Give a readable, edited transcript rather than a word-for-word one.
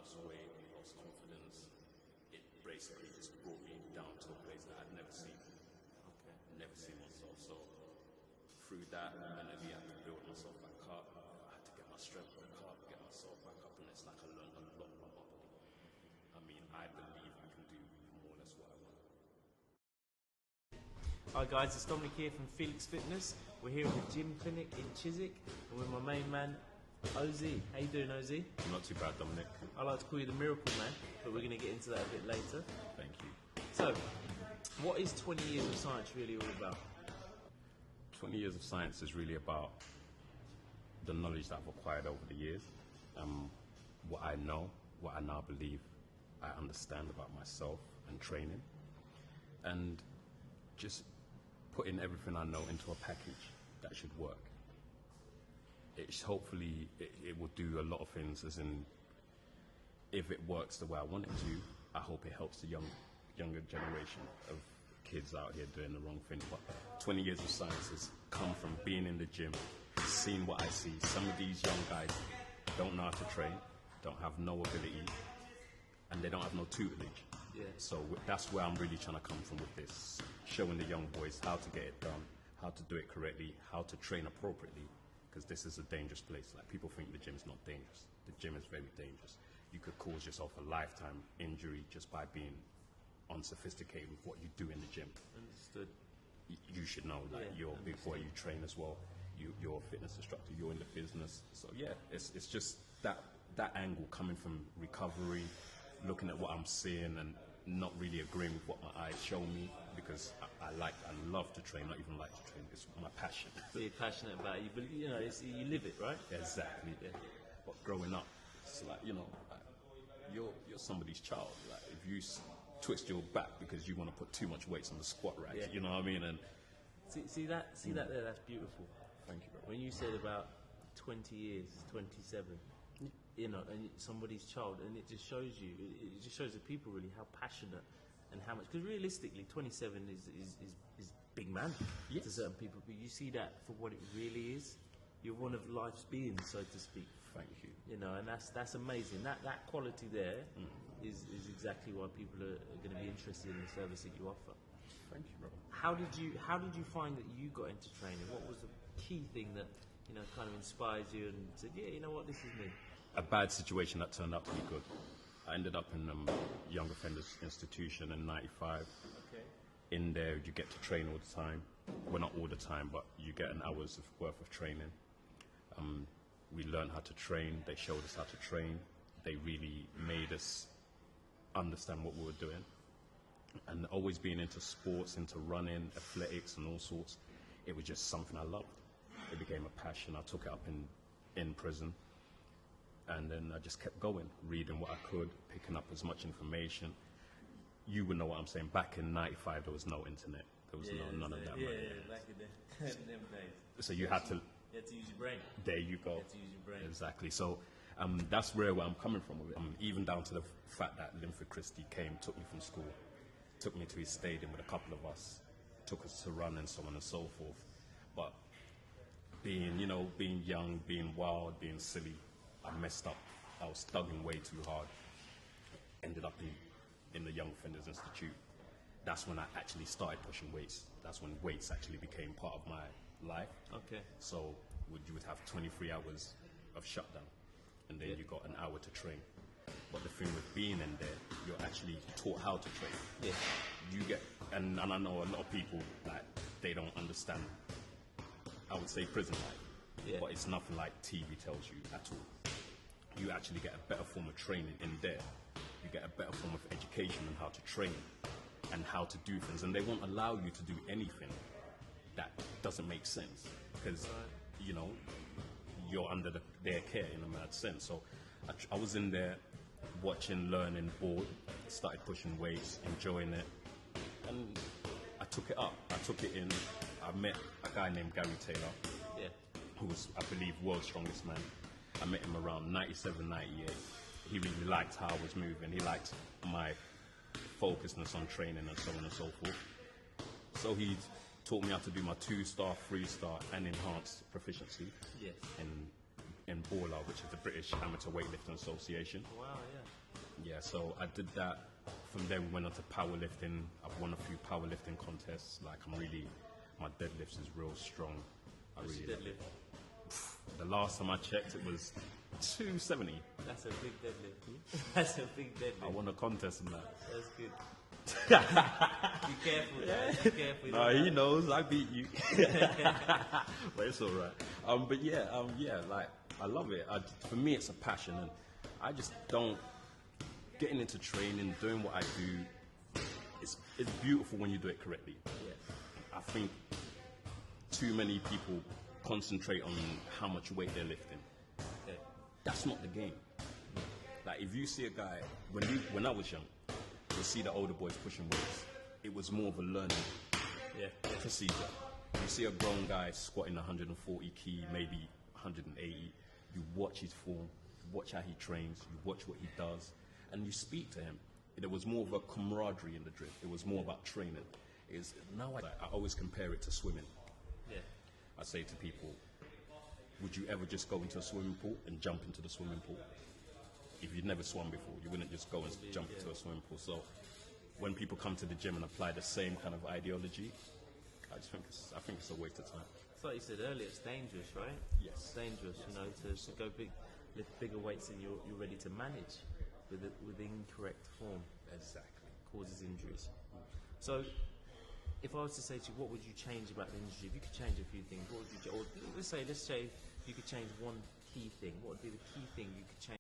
lost weight, lost confidence. It basically just brought me down to a place that I'd never seen. Okay. Never seen myself. So through that, mentally, I had to build myself back up. I had to get my strength back up, get myself back up, and it's like I learned a lot from my body. I mean, I believe I can do more or less what I want. Hi guys, it's Dominic here from Felix Fitness. We're here at the gym clinic in Chiswick, and with my main man, Ozzy. How you doing, Ozzy? Not too bad, Dominic. I like to call you the Miracle Man, but we're going to get into that a bit later. Thank you. So, what is 20 years of science really all about? 20 years of science is really about the knowledge that I've acquired over the years, what I know, what I now believe I understand about myself and training, and just putting everything I know into a package that should work. Hopefully it will do a lot of things, as in, if it works the way I want it to, I hope it helps the younger generation of kids out here doing the wrong thing. But 20 years of science has come from being in the gym, seeing what I see. Some of these young guys don't know how to train, don't have no ability, and they don't have no tutelage. Yeah. So that's where I'm really trying to come from with this, showing the young boys how to get it done, how to do it correctly, how to train appropriately, because this is a dangerous place. Like, people think the gym is not dangerous. The gym is very dangerous. You could cause yourself a lifetime injury just by being unsophisticated with what you do in the gym. Understood. You should know, like, Yeah, you're a big boy, you train as well. You're a fitness instructor, you're in the business. So yeah, it's just that angle coming from recovery, looking at what I'm seeing and not really agreeing with what my eyes show me, because I love to train, not even like to train, it's my passion. So you're passionate about it, but you know, you live it, right? Exactly. Yeah. But growing up, it's like, you know, like, you're somebody's child. Like, if you twist your back because you want to put too much weights on the squat rack, Yeah. you know what I mean? And See that there, that's beautiful. thank you, bro. When you said about 20 years, 27, you know, and somebody's child, and it just shows you, it just shows the people really how passionate and how much, because realistically 27 is big man Yes. to certain people, but you see that for what it really is. You're one of life's beings, so to speak. Thank you. You know, and that's amazing. That quality there is exactly why people are going to be interested in the service that you offer. Thank you, bro. How did you find that you got into training? What was the key thing that, you know, kind of inspired you and said, yeah, you know what, this is me? A bad situation that turned out to be good. I ended up in Young Offenders Institution in '95. Okay. In there, you get to train all the time. Well, not all the time, but you get an hour's worth of training. We learned how to train. They showed us how to train. They really made us understand what we were doing. And always being into sports, into running, athletics, and all sorts, it was just something I loved. It became a passion. I took it up in prison. And then I just kept going, reading what I could, picking up as much information. You would know what I'm saying. Back in '95, there was no internet. There was none of that. Yeah, back in them days. So you had to use your brain. There you go. You had to use your brain. Exactly. So that's where I'm coming from with it. Even down to the fact that Linford Christie took me from school, took me to his stadium with a couple of us, took us to run and so on and so forth. But being young, being wild, being silly, I messed up. I was stugging way too hard. Ended up in the Young Offenders Institute. That's when I actually started pushing weights. That's when weights actually became part of my life. Okay. So you would have 23 hours of shutdown, and then you got an hour to train. But the thing with being in there, you're actually taught how to train. Yeah. You get, and I know a lot of people, like, they don't understand, I would say, prison life. Yeah. But it's nothing like TV tells you at all. You actually get a better form of training in there. You get a better form of education on how to train and how to do things, and they won't allow you to do anything that doesn't make sense, because you know, you're under their care in a mad sense. So I was in there watching, learning, bored, started pushing weights, enjoying it, and I took it up. I took it in. I met a guy named Gary Taylor, who was, I believe, world's strongest man. I met him around '97, '98. He really liked how I was moving. He liked my focusedness on training and so on and so forth. So he taught me how to do my 2-star, 3-star, and enhanced proficiency in BALA, which is the British Amateur Weightlifting Association. Wow, yeah. Yeah, so I did that. From there, we went on to powerlifting. I've won a few powerlifting contests. Like, my deadlifts is real strong. I What's really your love it. deadlift? The last time I checked, it was 270. That's a big deadlift. That's a big deadlift. I won a contest in that. That's good. Be careful, man. Be careful. You No, don't he knows I beat you. But it's all right. But yeah, like, I love it. For me, it's a passion, and I just don't. Getting into training, doing what I do, it's beautiful when you do it correctly. Yeah. I think too many people concentrate on how much weight they're lifting. Okay. That's not the game. Like, if you see a guy, when I was young, you see the older boys pushing weights. It was more of a learning Yeah. procedure. You see a grown guy squatting 140 key, maybe 180. You watch his form, you watch how he trains, you watch what he does, and you speak to him. There was more of a camaraderie in the drift. It was more about training. Now I always compare it to swimming. Yeah. I say to people, would you ever just go into a swimming pool and jump into the swimming pool? If you'd never swum before, you wouldn't just go and jump into a swimming pool. So when people come to the gym and apply the same kind of ideology, I think it's a waste of time. It's like you said earlier, it's dangerous, right? Yes. It's dangerous, to go big, lift bigger weights than you're ready to manage with incorrect form. Exactly. Causes injuries. So, if I was to say to you, what would you change about the industry? If you could change a few things, what would you? Or let's say you could change one key thing. What would be the key thing you could change?